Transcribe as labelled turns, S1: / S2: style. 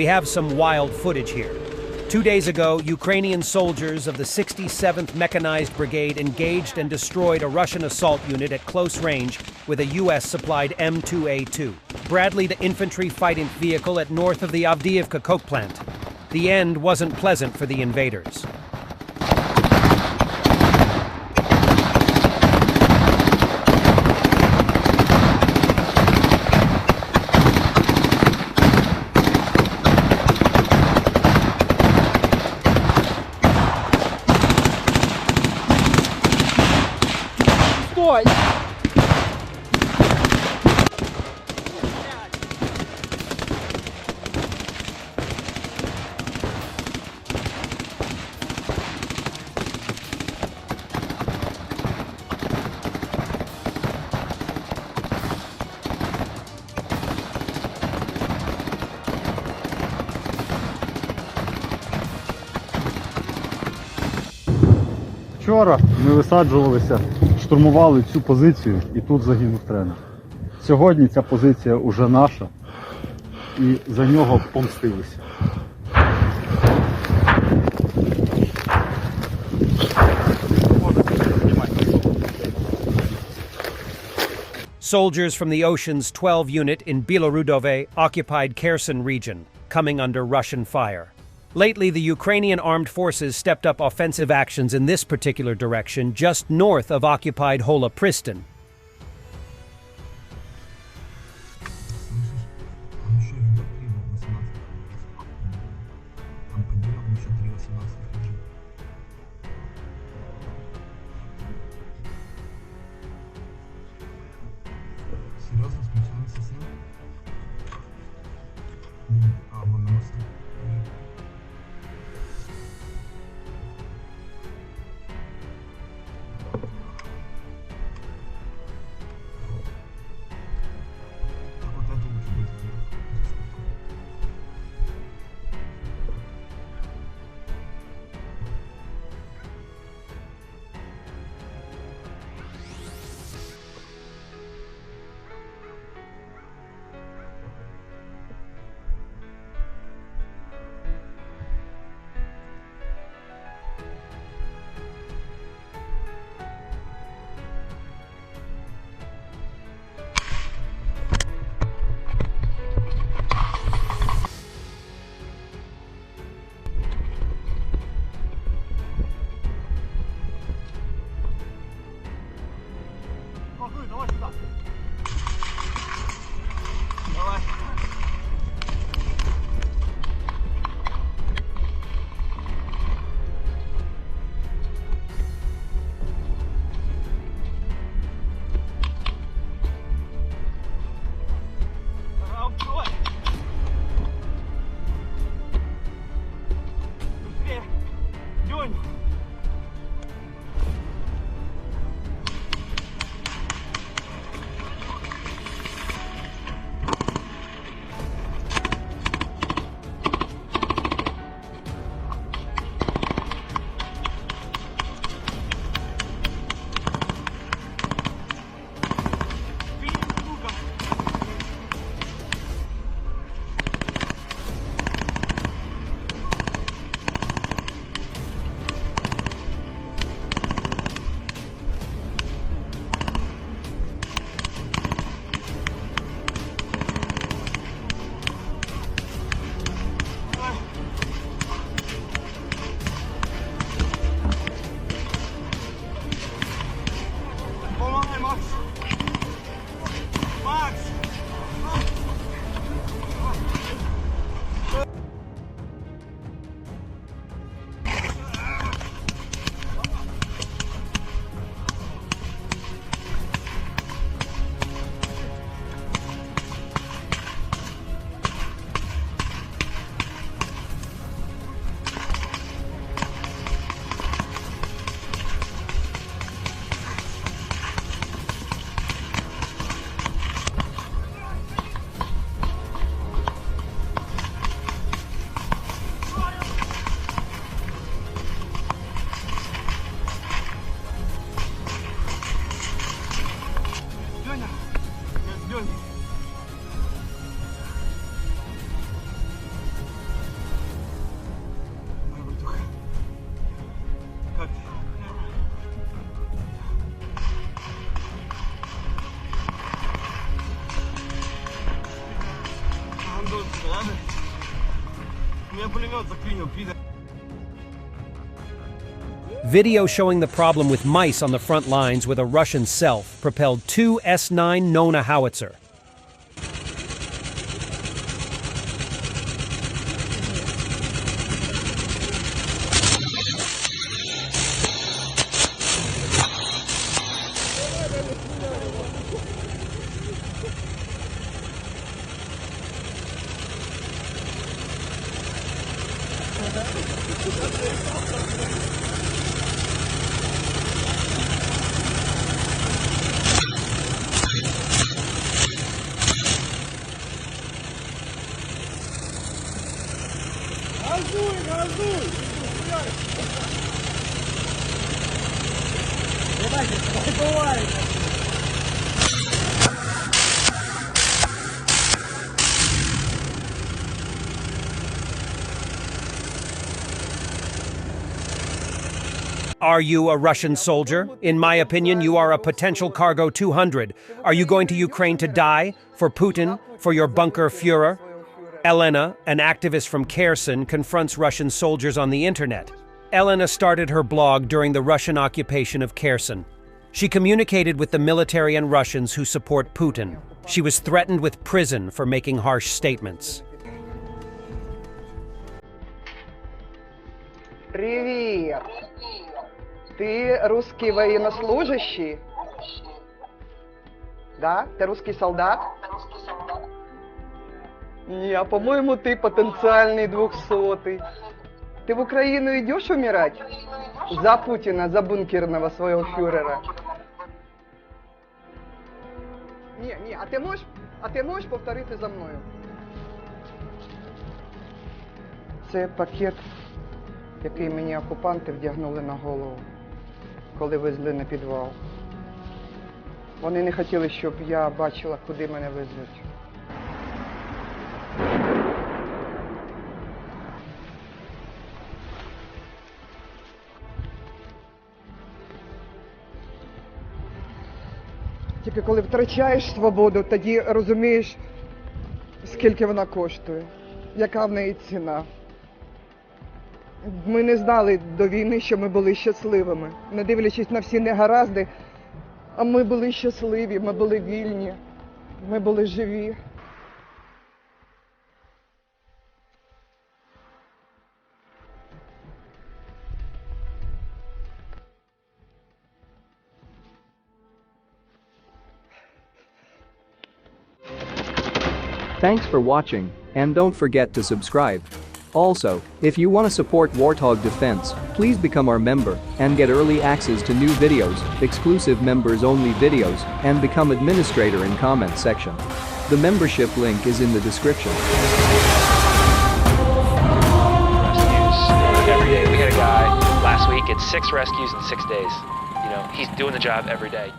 S1: We have some wild footage here. 2 days ago, Ukrainian soldiers of the 67th Mechanized Brigade engaged and destroyed a Russian assault unit at close range with a US-supplied M2A2. Bradley the infantry fighting vehicle at north of the Avdiivka coke plant. The end wasn't pleasant for the invaders.
S2: Ой!
S3: Вчора ми висаджувалися, штурмували цю позицію і тут загинув тренер. Сьогодні ця позиція вже наша і за нього помстилися.
S1: Soldiers from the Ocean's 12 unit in Bilorudove occupied Kherson region, coming under Russian fire. Lately, the Ukrainian armed forces stepped up offensive actions in this particular direction, just north of occupied Hola Pristin. Video showing the problem with mice on the front lines with a Russian self-propelled 2 S-9 Nona howitzer. Are you a Russian soldier? In my opinion, you are a potential cargo 200. Are you going to Ukraine to die? For Putin? For your bunker Führer? Elena, an activist from Kherson, confronts Russian soldiers on the internet. Elena started her blog during the Russian occupation of Kherson. She communicated with the military and Russians who support Putin. She was threatened with prison for making harsh statements.
S2: Привет. Ты русский военнослужащий? Да? Ты русский солдат? Не, по-моему, ты потенциальный 200-й. Ты в Украину идешь умирать? За Путина, за бункерного своего фюрера? Не, а ти можеш повторити за мною? Це пакет, який мені окупанти вдягнули на голову, коли везли на підвал. Вони не хотіли, щоб я бачила, куди мене везуть. Тільки коли втрачаєш свободу, тоді розумієш, скільки вона коштує, яка в неї ціна. Ми не знали до війни, що ми були щасливими. Не дивлячись на всі негаразди, а ми були щасливі, ми були вільні, ми були живі.
S4: Thanks for watching, and don't forget to subscribe. Also, if you want to support Warthog Defense, please become our member and get early access to new videos, exclusive members-only videos, and become administrator in comment section. The membership link is in the description.
S5: Rescues every day. We had a guy last week at 6 rescues in 6 days. You know, he's doing the job every day.